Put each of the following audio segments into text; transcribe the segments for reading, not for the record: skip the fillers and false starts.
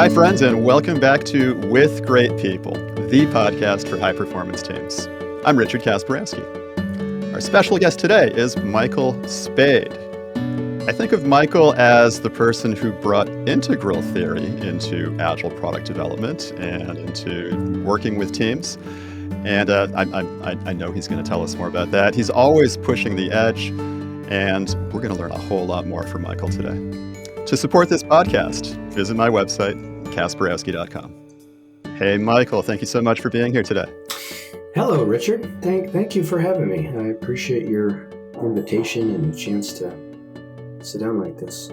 Hi, friends, and welcome back to With Great People, the podcast for high-performance teams. I'm Richard Kasparowski. Our special guest today is Michael Spayd. I think of Michael as the person who brought integral theory into agile product development and into working with teams. And I know he's going to tell us more about that. He's always pushing the edge, and we're going to learn a whole lot more from Michael today. To support this podcast, visit my website, kasparowski.com. Hey, Michael, thank you so much for being here today. Hello, Richard. Thank you for having me. I appreciate your invitation and the chance to sit down like this.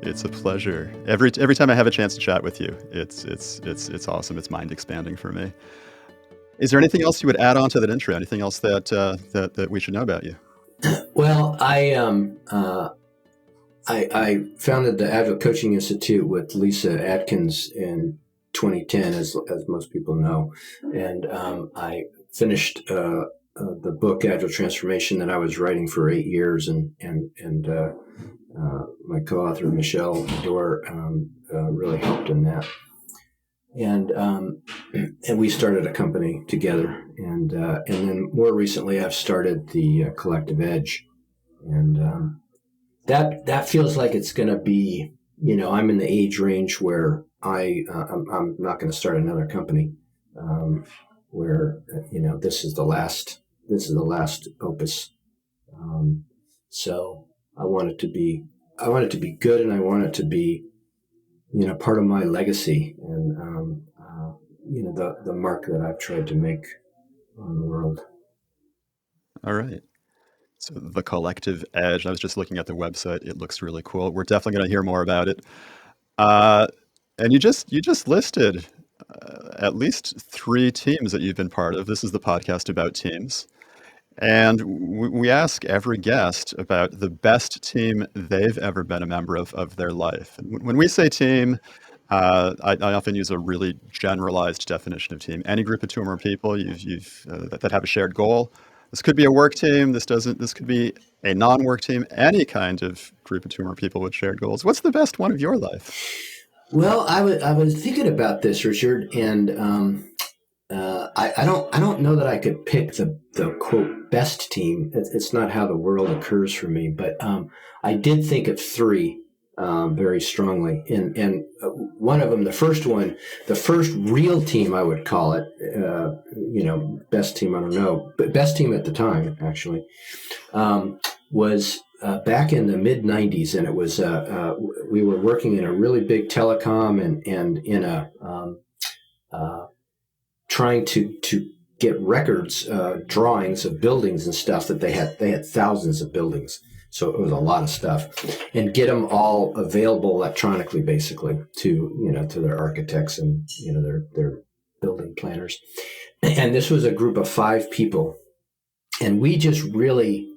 It's a pleasure. Every time I have a chance to chat with you, it's awesome. It's mind expanding for me. Is there anything else you would add on to that intro? Anything else that we should know about you? Well, I founded the Agile Coaching Institute with Lisa Atkins in 2010, as most people know, and I finished the book Agile Transformation that I was writing for 8 years, and my co-author Michelle Dore really helped in that, and we started a company together, and then more recently I've started the Collective Edge, and that feels like it's going to be, I'm in the age range where I'm not going to start another company, where this is the last opus. So I want it to be good, and I want it to be, part of my legacy, and the mark that I've tried to make on the world. All right. So the Collective Edge, I was just looking at the website. It looks really cool. We're definitely going to hear more about it. And you just listed at least 3 teams that you've been part of. This is the podcast about teams. And we ask every guest about the best team they've ever been a member of their life. And when we say team, I often use a really generalized definition of team. Any group of 2 or more people that have a shared goal. This could be a work team. This could be a non-work team. Any kind of group of 2 or more people with shared goals. What's the best one of your life? Well, I was thinking about this, Richard, and I don't know that I could pick the quote best team. It's not how the world occurs for me, but I did think of 3 very strongly, and one of them, the first real team, I would call it, best team, I don't know, but best team at the time actually, was back in the mid 90s, and it was we were working in a really big telecom and in a trying to get records, drawings of buildings and stuff that they had thousands of buildings. So it was a lot of stuff, and get them all available electronically, basically, to their architects and their building planners. And this was a group of 5 people, and we just really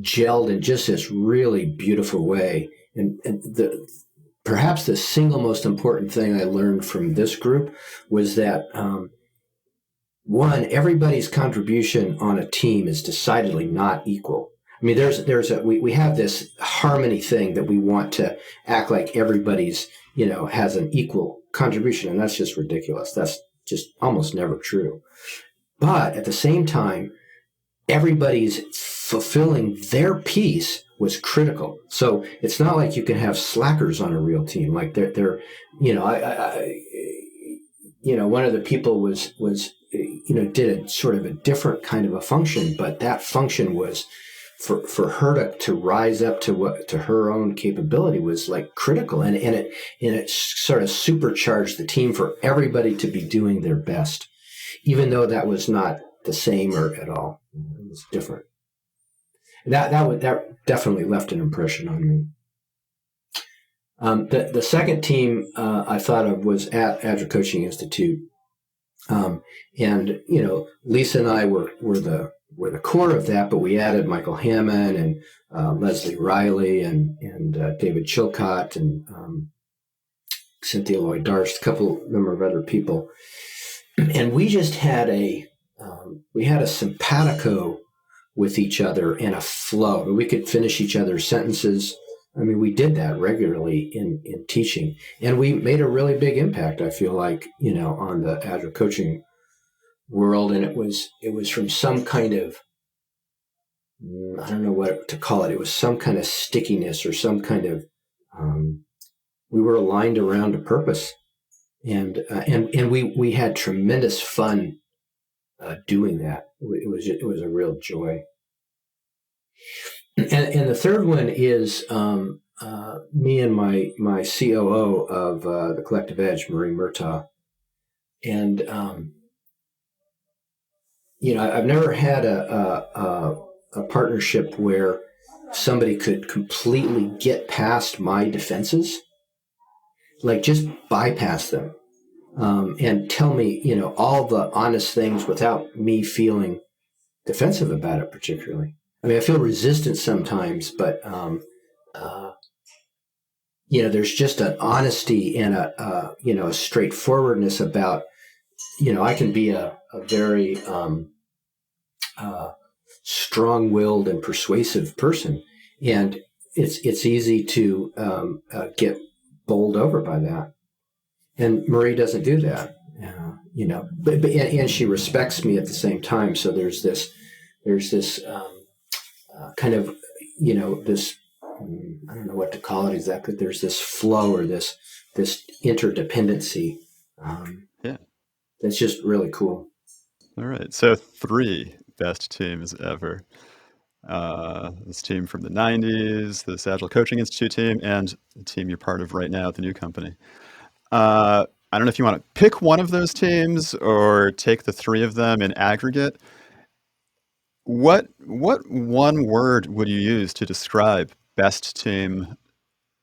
gelled in just this really beautiful way. And perhaps the single most important thing I learned from this group was that one, everybody's contribution on a team is decidedly not equal. I mean, we have this harmony thing that we want to act like everybody's, has an equal contribution, and that's just ridiculous. That's just almost never true. But at the same time, everybody's fulfilling their piece was critical. So it's not like you can have slackers on a real team. Like they're one of the people was did a sort of a different kind of a function, but that function was for her to rise up to her own capability was like critical, and it sort of supercharged the team for everybody to be doing their best, even though that was not the same or at all. It was different. That definitely left an impression on me. The second team I thought of was at Agile Coaching Institute, and Lisa and I were the core of that, but we added Michael Hammond and Leslie Riley and David Chilcott and Cynthia Lloyd Darst, a number of other people, and we just had a simpatico with each other and a flow. We could finish each other's sentences. I mean, we did that regularly in teaching, and we made a really big impact, I feel like, on the Agile coaching world. And it was from some kind of, I don't know what to call it. It was some kind of stickiness or some kind of, we were aligned around a purpose, and we had tremendous fun doing that. It was a real joy. And the third one is me and my COO of the Collective Edge, Marie Murtaugh. And I've never had a partnership where somebody could completely get past my defenses, like just bypass them, and tell me, all the honest things without me feeling defensive about it particularly. I mean, I feel resistant sometimes, but there's just an honesty and a straightforwardness about, I can be a very strong-willed and persuasive person, and it's easy to get bowled over by that. And Marie doesn't do that, and she respects me at the same time. So there's this kind of, this, I don't know what to call it exactly. There's this flow or this interdependency. Yeah. That's just really cool. All right. So 3 best teams ever. This team from the 90s, this Agile Coaching Institute team, and the team you're part of right now at the new company. I don't know if you want to pick one of those teams or take the 3 of them in aggregate. What one word would you use to describe best team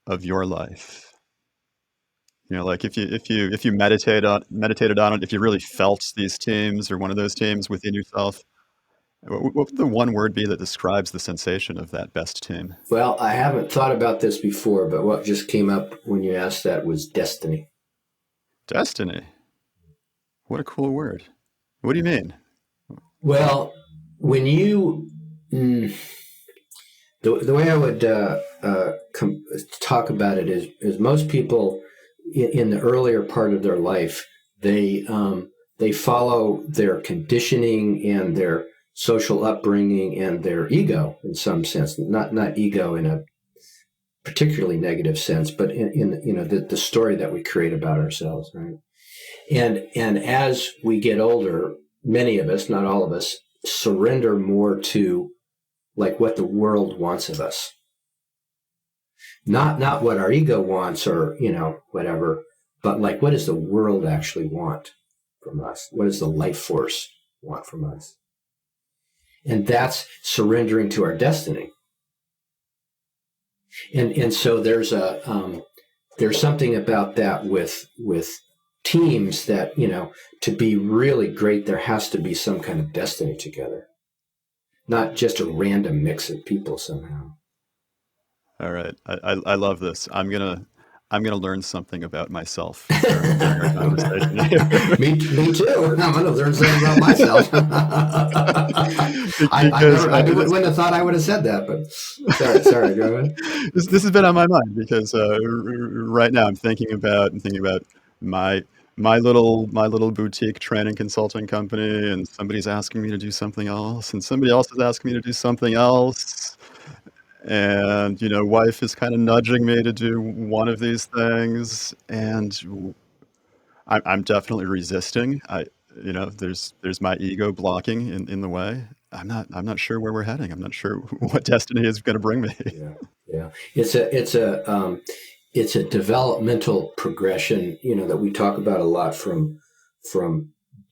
of your life? Like if you meditated on it, if you really felt these teams or one of those teams within yourself, what would the one word be that describes the sensation of that best team? Well, I haven't thought about this before, but what just came up when you asked that was destiny. Destiny. What a cool word. What do you mean? Well, when you, the way I would talk about it is most people in the earlier part of their life, they follow their conditioning and their social upbringing and their ego in some sense, not ego in a particularly negative sense, but in the story that we create about ourselves, right? And as we get older, many of us, not all of us, surrender more to like what the world wants of us. Not what our ego wants or, whatever, but like what does the world actually want from us? What does the life force want from us? And that's surrendering to our destiny. And so there's something about that with teams that, to be really great, there has to be some kind of destiny together, not just a random mix of people somehow. All right. I love this. I'm gonna learn something about myself during our conversation here. me too. I'm going to learn something about myself. I wouldn't have thought I would have said that, but sorry, go ahead. This has been on my mind because right now I'm thinking about my little boutique training consulting company, and somebody's asking me to do something else, and somebody else is asking me to do something else. And, wife is kind of nudging me to do one of these things, and I'm definitely resisting. There's my ego blocking in the way. I'm not sure where we're heading. I'm not sure what destiny is going to bring me. Yeah. It's a developmental progression, that we talk about a lot from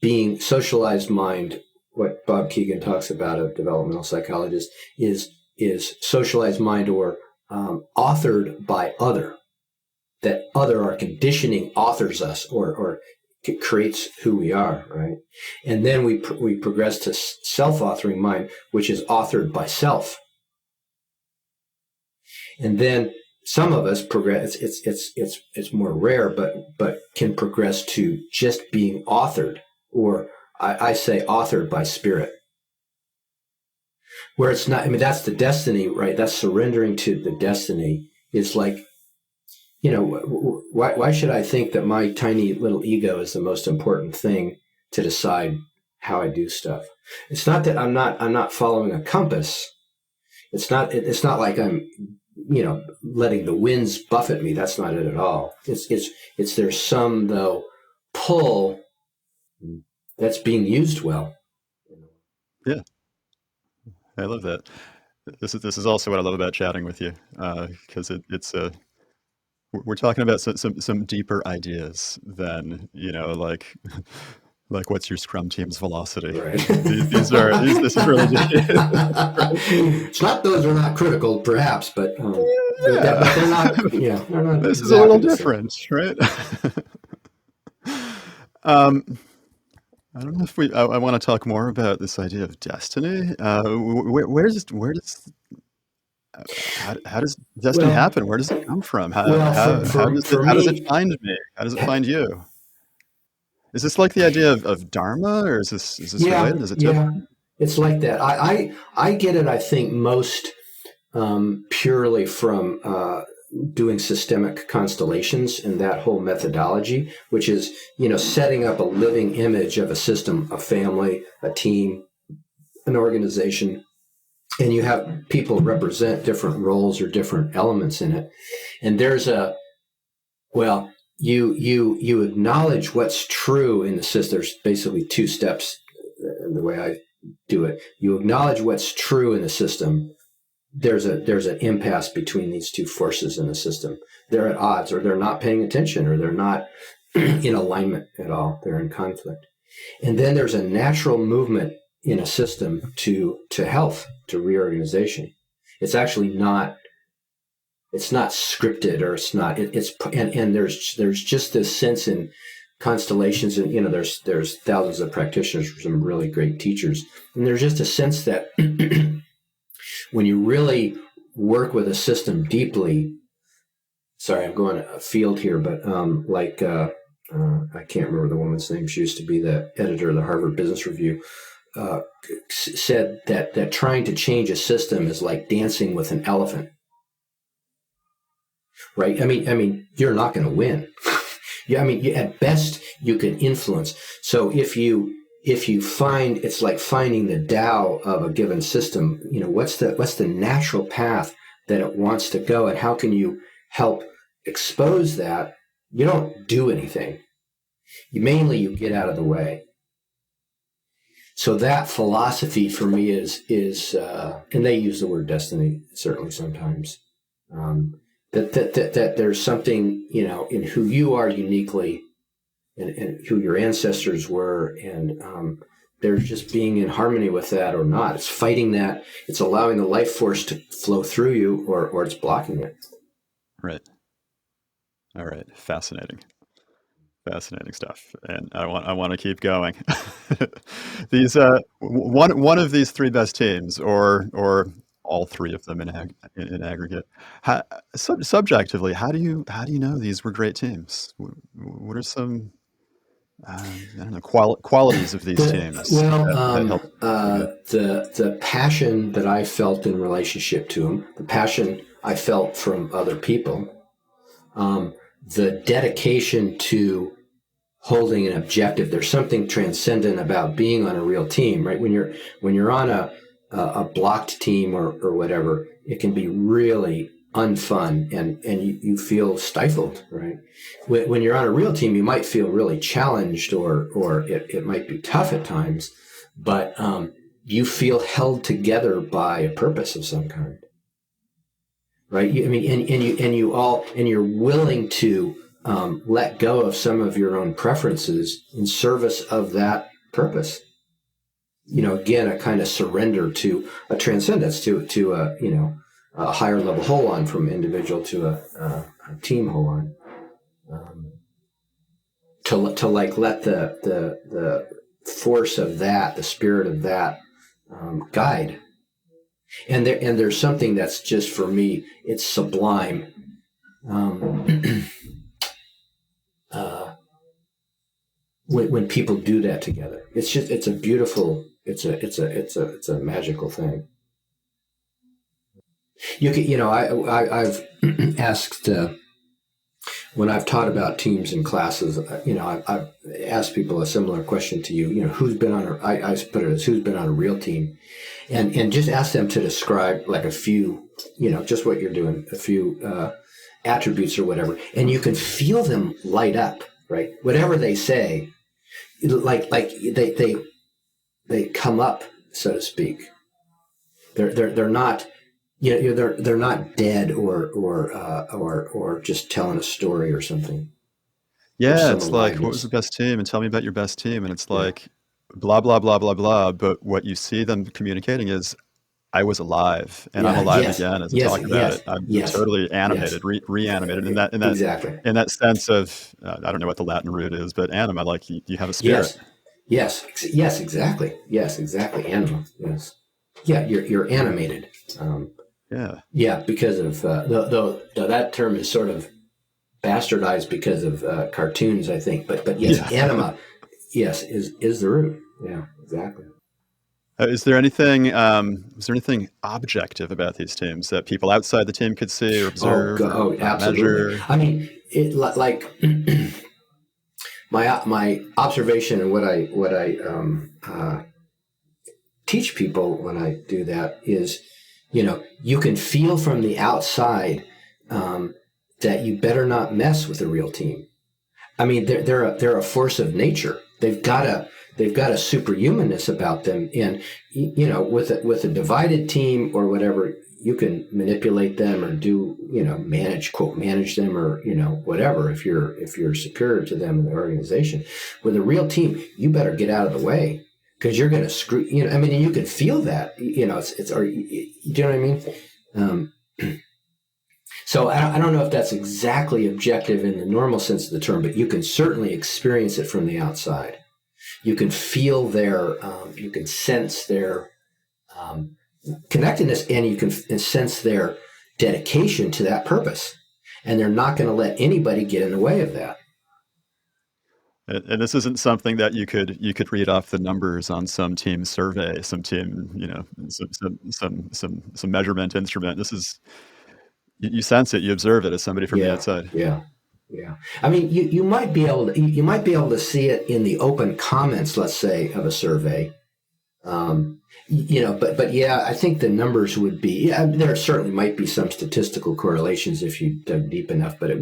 being socialized mind. What Bob Keegan talks about, a developmental psychologist, is socialized mind or authored by other. That other, our conditioning, authors us or creates who we are, right? And then we progress to self-authoring mind, which is authored by self. And then some of us progress. It's more rare, but can progress to just being authored, or I say authored by spirit. Where it's not, I mean, that's the destiny, right? That's surrendering to the destiny is like, why should I think that my tiny little ego is the most important thing to decide how I do stuff? It's not that I'm not following a compass. It's not like I'm, letting the winds buffet me. That's not it at all. It's there's some though pull that's being used well. Yeah, I love that. This is also what I love about chatting with you, because it's a we're talking about some deeper ideas than, like what's your Scrum team's velocity? Right. This is really It's not those are not critical, perhaps, but yeah. they're not. Yeah, they're not This is a little exactly the same. different, right? um, I don't know if I want to talk more about this idea of destiny. Where does how does destiny Well, happen? Where does it come from? well, for How does it me, find me? How does it find you? Is this like the idea of dharma, or is this yeah, related? Is it yeah, different? it's like that. I get it. I think most purely from doing systemic constellations and that whole methodology, which is setting up a living image of a system, a family, a team, an organization, and you have people represent different roles or different elements in it. And there's a well, you acknowledge what's true in the system. There's basically two steps in the way I do it. You acknowledge what's true in the system. There's an impasse between these two forces in the system. They're at odds, or they're not paying attention, or they're not in alignment at all. They're in conflict. And then there's a natural movement in a system to health, to reorganization. It's actually not. It's not scripted, or it's not. And there's just this sense in constellations, and there's thousands of practitioners, some really great teachers, and there's just a sense that when you really work with a system deeply. Sorry, I'm going afield here, but I can't remember the woman's name. She used to be the editor of the Harvard Business Review. Uh, Said that trying to change a system is like dancing with an elephant, right? I mean, you're not going to win. Yeah, at best you can influence. So if you find it's like finding the Tao of a given system, what's the natural path that it wants to go, and how can you help expose that? You don't do anything. You get out of the way. So that philosophy for me is and they use the word destiny certainly sometimes. That there's something in who you are uniquely, and who your ancestors were, and there's just being in harmony with that or not. It's fighting that. It's allowing the life force to flow through you, or it's blocking it. Right. All right. Fascinating stuff, and I want to keep going. These one of these three best teams, or all three of them in aggregate. How, subjectively, how do you know these were great teams? What are some I don't know qualities of these teams that help you know? The passion that I felt in relationship to them, the passion I felt from other people, the dedication to holding an objective. There's something transcendent about being on a real team, right? When you're on a blocked team, or whatever, it can be really unfun, and you feel stifled, right? When you're on a real team, you might feel really challenged, or it might be tough at times, but you feel held together by a purpose of some kind, right? And you're willing to let go of some of your own preferences in service of that purpose. Again, a kind of surrender to a transcendence, to a higher level hold on, from individual to a team hold on, to like let the force of that, the spirit of that, guide. And there's something that's just, for me, it's sublime. When people do that together, it's a beautiful, it's a magical thing. I've asked when I've taught about teams in classes. I've asked people a similar question to you. Who's been on I put it as who's been on a real team, and just ask them to describe like a few, just what you're doing, a few attributes or whatever, and you can feel them light up, right? Whatever they say, like they come up, so to speak. They're not. They're not dead or just telling a story or something. There's Yeah, some it's like, what was aliveness. the best team? And tell me about your best team. And it's Yeah, like, blah, blah, blah, blah, blah. But what you see them communicating is, I was alive and I'm yeah, alive yes, again as I yes, talk about it. yes, I'm yes, totally yes, animated, reanimated exactly. in that sense of, I don't know what the Latin root is, but anima, like you have a spirit. Yes, yes, yes, exactly. Yes, exactly. Anima. Yes. Yeah, you're animated. Um, Yeah. yeah, because of though that term is sort of bastardized because of cartoons, I think. But yes, Yeah. anima. Yes, is the root. Yeah, exactly. Is there anything objective about these teams that people outside the team could see or observe or Oh, absolutely. measure? I mean, like my observation and what I teach people when I do that is, you can feel from the outside that you better not mess with a real team. I mean, they're a force of nature. They've got a superhumanness about them, and with a divided team or whatever, you can manipulate them or do manage them or whatever if you're superior to them in the organization. With a real team, you better get out of the way because you're going to screw. I mean, and you can feel that. It's or you know what I mean. Um, so I don't know if that's exactly objective in the normal sense of the term, but you can certainly experience it from the outside. You can feel you can sense their um, connectedness, and you can sense their dedication to that purpose. And they're not going to let anybody get in the way of that. And this isn't something that you could read off the numbers on some team survey, some team, some measurement instrument. This is you sense it, you observe it as somebody from the Yeah, outside. yeah, yeah. I mean, you might be able to see it in the open comments, let's say, of a survey. But yeah, I think the numbers would be. Yeah, there certainly might be some statistical correlations if you dug deep enough, but I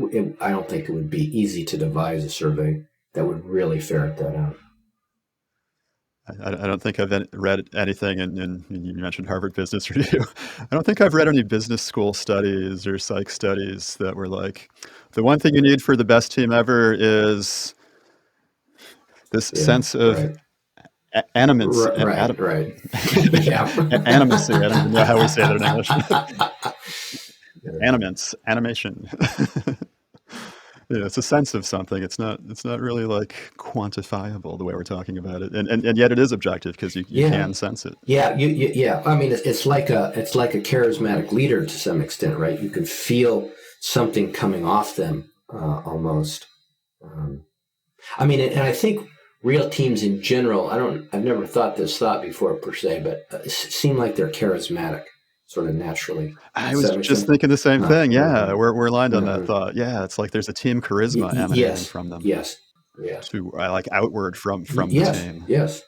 don't think it would be easy to devise a survey that would really ferret that out. I don't think I've read anything, and you mentioned Harvard Business Review. I don't think I've read any business school studies or psych studies that were like, the one thing you need for the best team ever is this Yeah, sense of right, animance, right. Yeah. animacy. I don't even know how we say that in English. Animance, animation. Yeah, it's a sense of something. It's not really like quantifiable the way we're talking about it. And yet it is objective because you Yeah, can sense it. yeah. I mean, it's like a charismatic leader to some extent, right? You can feel something coming off them almost. Um, I mean, and I think real teams in general, I've never thought this thought before per se, but seem like they're charismatic, sort of naturally. I Does was that make just sense? thinking the same thing. Yeah, Mm-hmm, we're aligned on that mm-hmm. thought. Yeah, it's like there's a team charisma emanating Yes, from them yes, yes, to like outward from the yes, team, yes.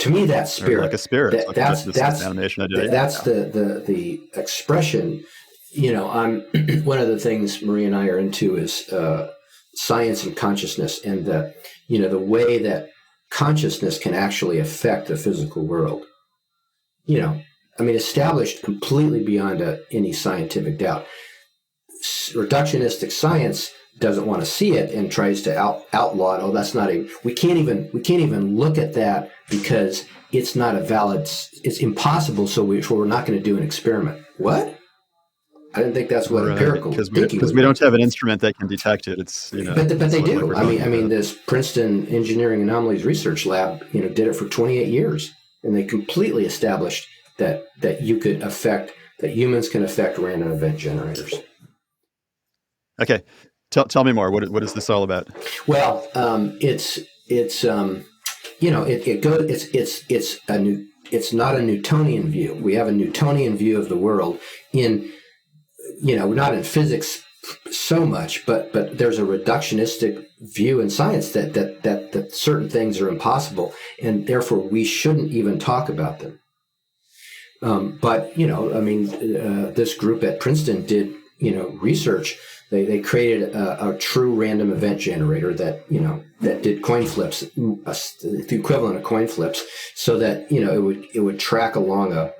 To me, that's or like a spirit. spirit. It's That like this that's animation idea. that's Yeah, the expression. I'm one of the things Marie and I are into is science and consciousness, and the way that consciousness can actually affect the physical world. I mean, established completely beyond any scientific doubt. Reductionistic science doesn't want to see it and tries to outlaw it. Oh, that's not a. We can't even look at that because it's not a valid. It's impossible. So we're not going to do an experiment. What? I didn't think that's what right. empirical thinking Because would we be. don't have an instrument that can detect it. It's But it's they like do. we're I talking mean, about. this Princeton Engineering Anomalies Research Lab, did it for 28 years, and they completely established that humans can affect random event generators. Okay, tell me more. What is this all about? Well, it's it goes it's a new it's not a Newtonian view. We have a Newtonian view of the world in, not in physics so much, but there's a reductionistic view in science that certain things are impossible, and therefore we shouldn't even talk about them. But this group at Princeton did research. They created a true random event generator that did coin flips, the equivalent of coin flips, so that it would track along a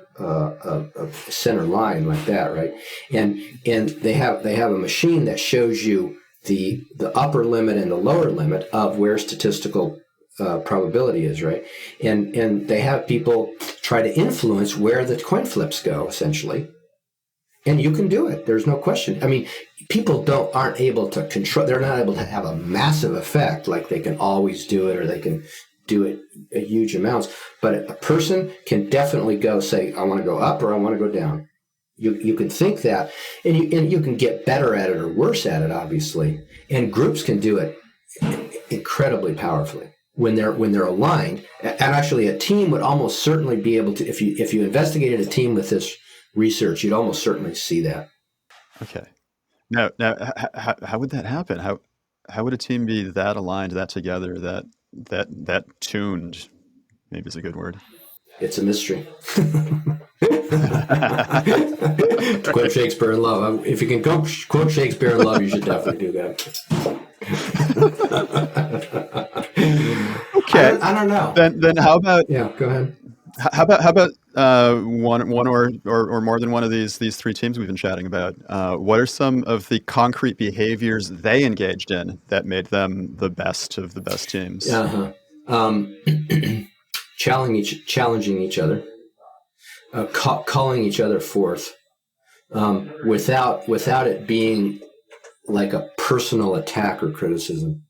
center line like that, right? And they have a machine that shows you the upper limit and the lower limit of where statistical probability is, right? And they have people try to influence where the coin flips go, essentially. And you can do it. There's no question. I mean, people aren't able to control. They're not able to have a massive effect like they can always do it, or they can do it at huge amounts. But a person can definitely say, I want to go up or I want to go down. You can think that, and you can get better at it or worse at it, obviously. And groups can do it incredibly powerfully when they're aligned. And actually, a team would almost certainly be able to, if you investigated a team with this research, you'd almost certainly see that. Okay. Now, how would that happen? How would a team be that aligned, that together, that tuned? Maybe is a good word. It's a mystery. To quote Shakespeare in Love, if you can quote Shakespeare in Love, you should definitely do that. Okay. I don't know. Then how about? Yeah, go ahead. How about one or more than one of these three teams we've been chatting about? What are some of the concrete behaviors they engaged in that made them the best of the best teams? Challenging each other, calling each other forth, without it being like a personal attack or criticism.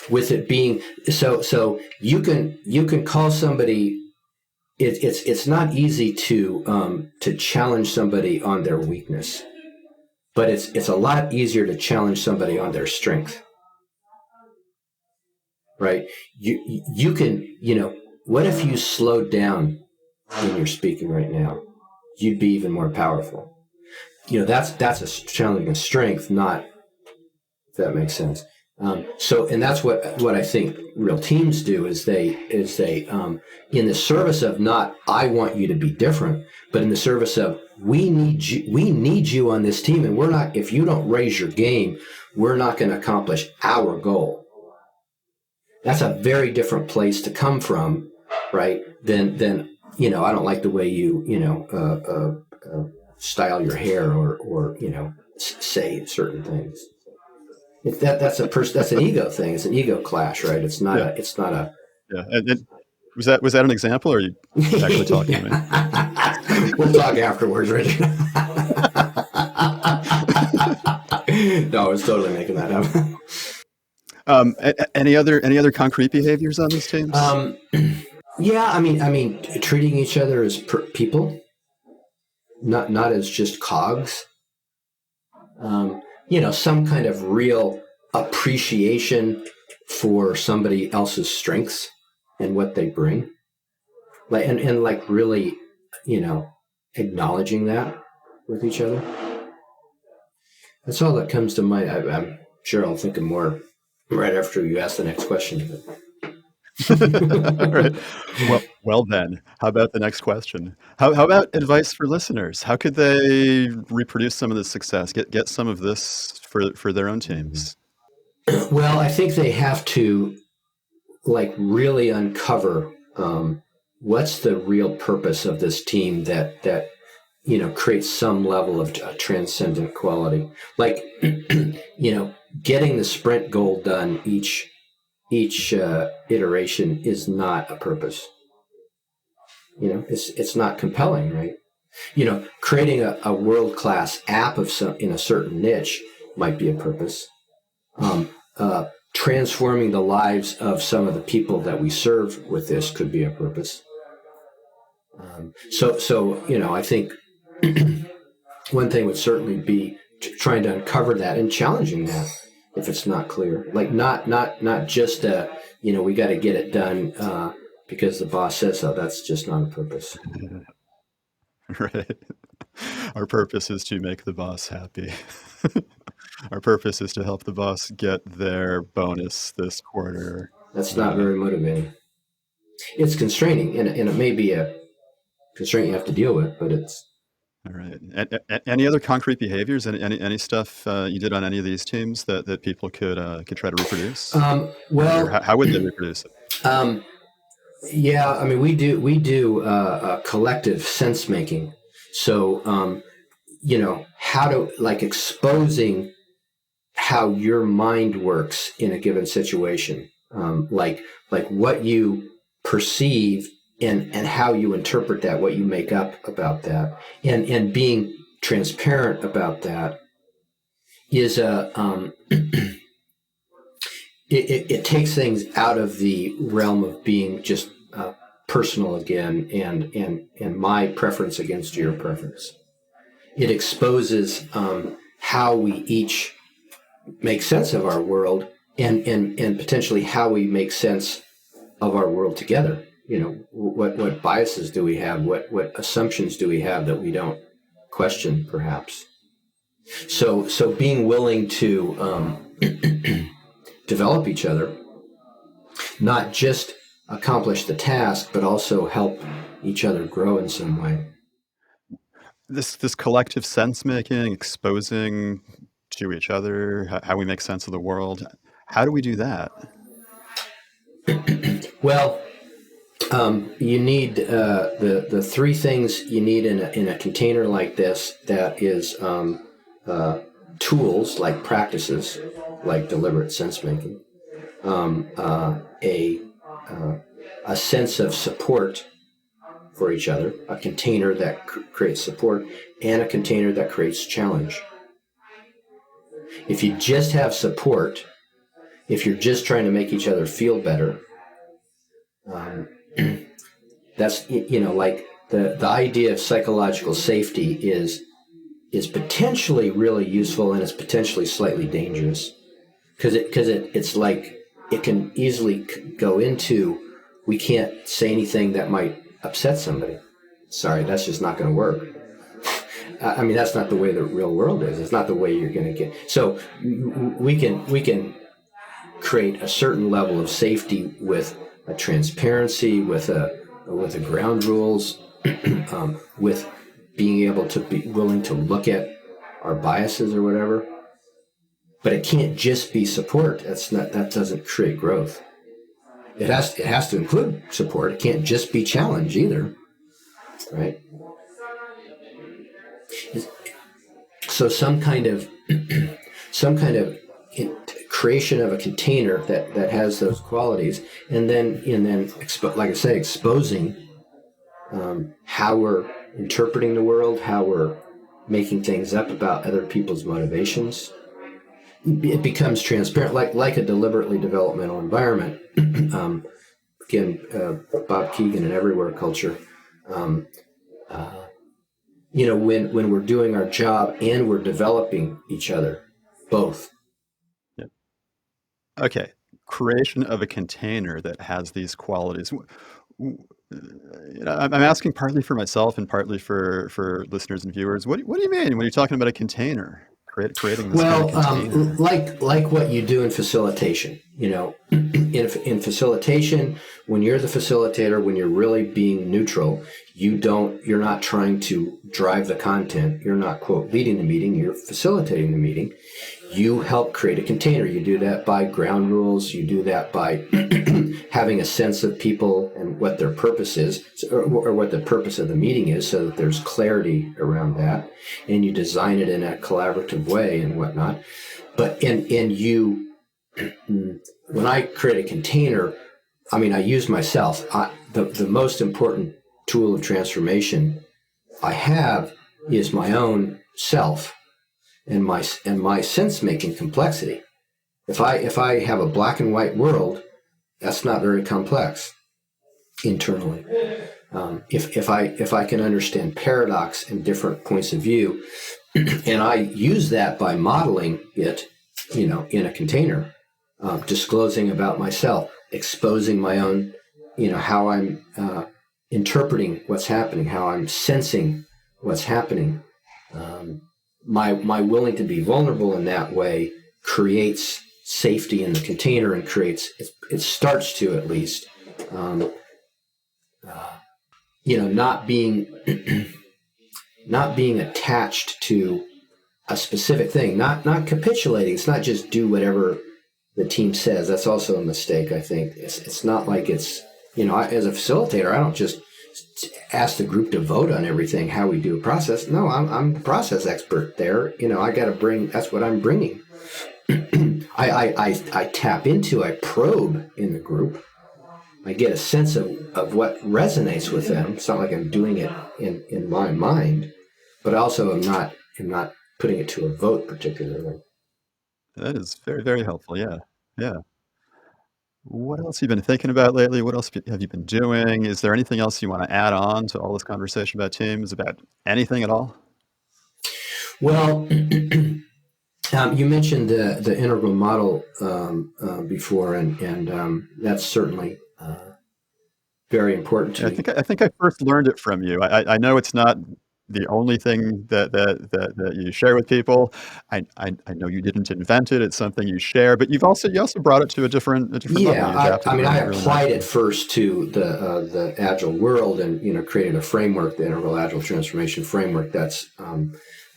With it being so you can call somebody. It's not easy to challenge somebody on their weakness, but it's a lot easier to challenge somebody on their strength, right? You can what if you slowed down when you're speaking right now? You'd be even more powerful. That's a challenging a strength, not, if that makes sense. And that's what I think real teams do is they in the service of not I want you to be different, but in the service of we need you on this team, and we're not, if you don't raise your game, we're not going to accomplish our goal. That's a very different place to come from, right? Than I don't like the way you style your hair or say certain things. That's an ego thing. It's an ego clash, right? It's not a. Yeah. And was that an example, or are you actually talking to me? We'll talk afterwards, Richard. No, I was totally making that up. Any other concrete behaviors on these teams? Yeah, I mean, treating each other as people, not as just cogs. Some kind of real appreciation for somebody else's strengths and what they bring, and really, acknowledging that with each other. That's all that comes to mind. I'm sure I'll think of more right after you ask the next question. All right. Well then, how about the next question? How about advice for listeners? How could they reproduce some of this success, get some of this for their own teams? Well, I think they have to really uncover what's the real purpose of this team that creates some level of transcendent quality. Getting the sprint goal done each iteration is not a purpose. It's not compelling, right? Creating a world-class app in a certain niche might be a purpose. Transforming the lives of some of the people that we serve with this could be a purpose. I think one thing would certainly be trying to uncover that and challenging that if it's not clear. Not just we got to get it done because the boss says so. That's just not a purpose. Right. Our purpose is to make the boss happy. Our purpose is to help the boss get their bonus this quarter. That's not very motivating. It's constraining, and it may be a constraint you have to deal with, but it's... All right. Any other concrete behaviors? Any stuff you did on any of these teams that people could try to reproduce? Or how would they reproduce it? Yeah, I mean, we do collective sense making. So how to, like, exposing how your mind works in a given situation, like what you perceive and how you interpret that, what you make up about that, and being transparent about that is it takes things out of the realm of being just personal again, and my preference against your preference. It exposes how we each make sense of our world, and potentially how we make sense of our world together. What biases do we have? What assumptions do we have that we don't question, perhaps? So being willing to develop each other, not just accomplish the task, but also help each other grow in some way. This collective sense making, exposing to each other how we make sense of the world. How do we do that? Well, you need the three things you need in a container like this. That is tools like practices, like deliberate sense making, a sense of support for each other, a container that creates support, and a container that creates challenge. If you just have support, if you're just trying to make each other feel better, that's, like the idea of psychological safety is potentially really useful, and it's potentially slightly dangerous, because it's like it can easily go into, we can't say anything that might upset somebody. Sorry, that's just not going to work. I mean, that's not the way the real world is. It's not the way you're going to get. So we can create a certain level of safety with a transparency, with a ground rules, with being able to be willing to look at our biases or whatever. But it can't just be support. That doesn't create growth. It has to include support. It can't just be challenge either, right? So some kind of creation of a container that has those qualities, and then like I say, exposing how we're interpreting the world, how we're making things up about other people's motivations. It becomes transparent, like a deliberately developmental environment. Again, Bob Keegan and Everywhere Culture. When we're doing our job and we're developing each other, both. Yeah. Okay. Creation of a container that has these qualities. I'm asking partly for myself and partly for listeners and viewers. What do you mean when you're talking about a container? Creating this kind of container. Like what you do in facilitation. In facilitation, when you're the facilitator, when you're really being neutral, you're not trying to drive the content. You're not, quote, leading the meeting. You're facilitating the meeting. You help create a container. You do that by ground rules. You do that by having a sense of people and what their purpose is, or what the purpose of the meeting is, so that there's clarity around that. And you design it in a collaborative way and whatnot. But when I create a container, I mean, I use myself. The most important tool of transformation I have is my own self and my sense-making complexity. If I have a black and white world, that's not very complex internally. If I can understand paradox and different points of view, and I use that by modeling it, in a container, disclosing about myself, exposing my own, how I'm interpreting what's happening, how I'm sensing what's happening. My willing to be vulnerable in that way creates safety in the container and it starts to, at least, not being not being attached to a specific thing, not capitulating. It's not just do whatever the team says. That's also a mistake, I think. It's not like it's, as a facilitator, I don't just ask the group to vote on everything, how we do a process. No, I'm the process expert there. I got to bring, that's what I'm bringing. I tap into, I probe in the group. I get a sense of what resonates with them. It's not like I'm doing it in my mind, but also am not putting it to a vote particularly. That is very, very helpful. Yeah. Yeah. What else have you been thinking about lately? What else have you been doing? Is there anything else you want to add on to all this conversation about teams, about anything at all? Well, you mentioned the integral model before, and that's certainly very important to Yeah, me. I think I first learned it from you. I know it's not the only thing that you share with people. I know you didn't invent it. It's something you share, but you also brought it to a different level. You Yeah, adapted I it mean, I really applied it nicely. first to the agile world, and created a framework, the Integral Agile Transformation Framework, that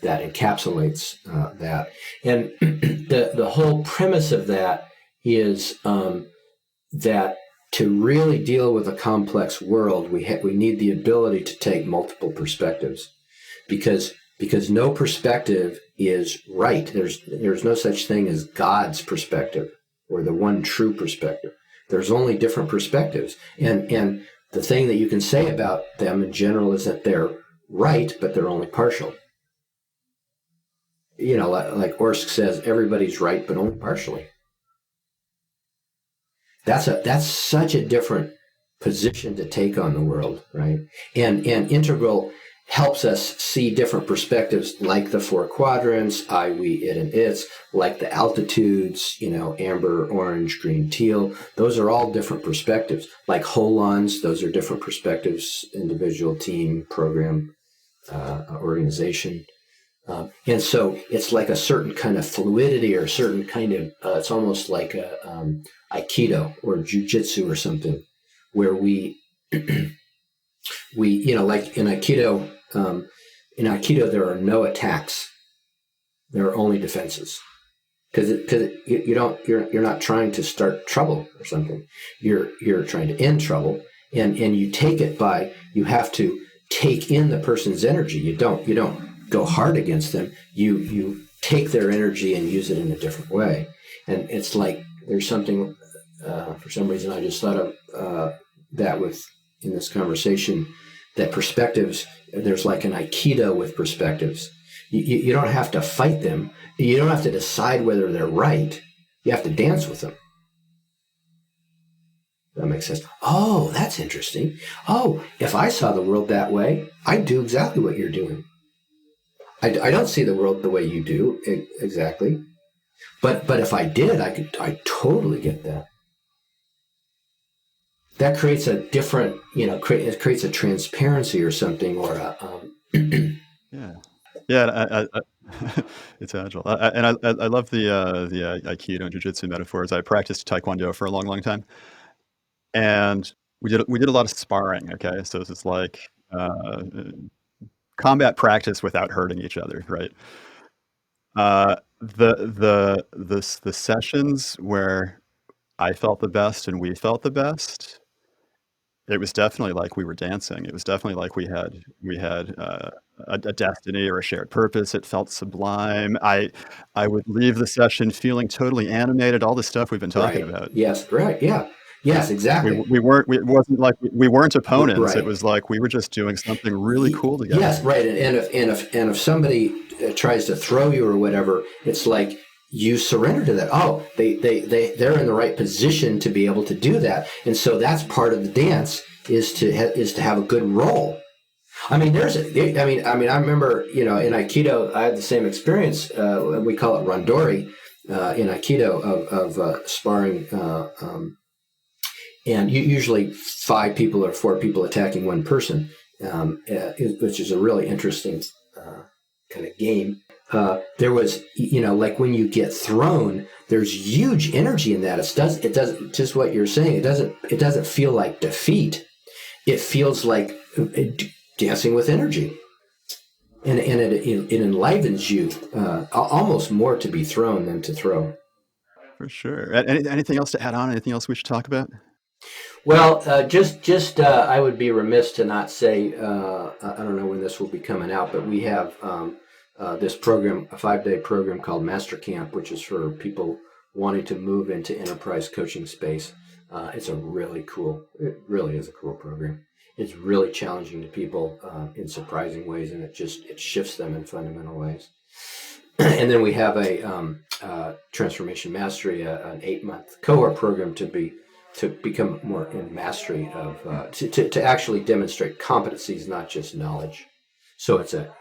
encapsulates that. And the whole premise of that is that to really deal with a complex world, we need the ability to take multiple perspectives, because no perspective is right. There's no such thing as God's perspective or the one true perspective. There's only different perspectives, and the thing that you can say about them in general is that they're right, but they're only partial. Like Orsk says, everybody's right, but only partially. That's such a different position to take on the world, right? And Integral helps us see different perspectives, like the four quadrants, I, we, it, and its, like the altitudes, amber, orange, green, teal. Those are all different perspectives. Like holons, those are different perspectives: individual, team, program, organization. And so it's like a certain kind of fluidity, or a certain kind of, it's almost like a Aikido or Jiu-Jitsu or something, where we, like in Aikido, there are no attacks. There are only defenses. Because you're not trying to start trouble or something. You're trying to end trouble, and you take it by, you have to take in the person's energy. You don't go hard against them. You take their energy and use it in a different way. And it's like there's something, for some reason I just thought of that in this conversation, that perspectives, there's like an Aikido with perspectives. You don't have to fight them. You don't have to decide whether they're right. You have to dance with them. That makes sense. Oh, that's interesting. Oh, if I saw the world that way, I'd do exactly what you're doing. I don't see the world the way you do exactly, but if I did, I totally get that. That creates a different, it creates a transparency or something, or a. Yeah. Yeah, it's agile. I love the Aikido and Jiu-Jitsu metaphors. I practiced Taekwondo for a long, long time, and we did a lot of sparring, okay? So this is like, combat practice without hurting each other, right? The sessions where I felt the best and we felt the best, it was definitely like we were dancing. It was definitely like we had a destiny or a shared purpose. It felt sublime. I would leave the session feeling totally animated, all the stuff we've been talking Right. about. Yes. Right. Yeah. Yes. Exactly. It wasn't like we weren't opponents. It Right. was like we were just doing something really cool Yes. together. Right. And if somebody tries to throw you or whatever, it's like you surrender to that. Oh, they're in the right position to be able to do that, and so that's part of the dance, is to have a good role. I mean, I remember, in Aikido, I had the same experience. We call it randori in Aikido, of sparring. and usually 5 people or 4 people attacking one person, which is a really interesting kind of game. There was, like when you get thrown, there's huge energy in that. It doesn't just what you're saying. It doesn't feel like defeat. It feels like dancing with energy, and it enlivens you almost more to be thrown than to throw. For sure. Anything else to add on? Anything else we should talk about? Well, just I would be remiss to not say, I don't know when this will be coming out, but we have this program, a 5-day program called Master Camp, which is for people wanting to move into enterprise coaching space. It really is a cool program. It's really challenging to people in surprising ways, and it shifts them in fundamental ways. And then we have a Transformation Mastery, an 8-month cohort program to become more in mastery of to actually demonstrate competencies, not just knowledge. So it's a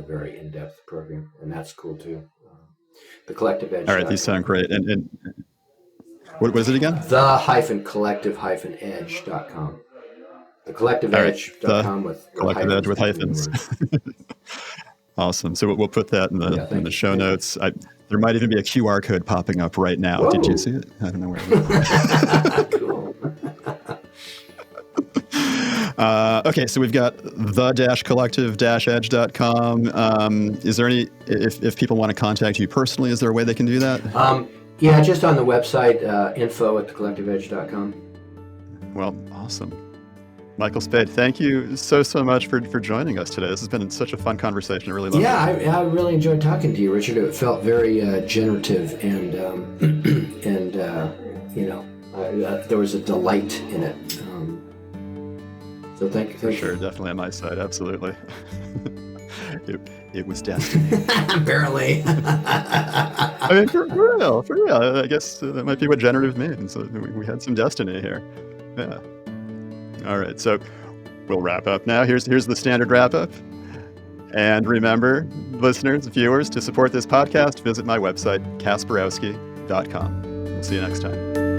very in-depth program, and that's cool too. The Collective Edge. All right, these sound great. And what was it again? The-collective-edge.com. TheCollectiveEdge.com with Collective Edge with hyphens. Awesome. So we'll put that in the show notes. There might even be a QR code popping up right now. Whoa. Did you see it? I don't know where it is. Cool. Okay, so we've got the-collective-edge.com. Is there any, if people want to contact you personally, is there a way they can do that? Yeah, just on the website, info@thecollectiveedge.com. Well, awesome. Michael Spayd, thank you so much for joining us today. This has been such a fun conversation. I really loved it. Yeah, I really enjoyed talking to you, Richard. It felt very generative, and there was a delight in it. So thank you. For sure, definitely on my side, absolutely. It was destiny. Apparently. I mean, for real. I guess that might be what generative means. We had some destiny here. Yeah. All right, so we'll wrap up now. Here's the standard wrap up. And remember, listeners, viewers, to support this podcast, visit my website, kasperowski.com. We'll see you next time.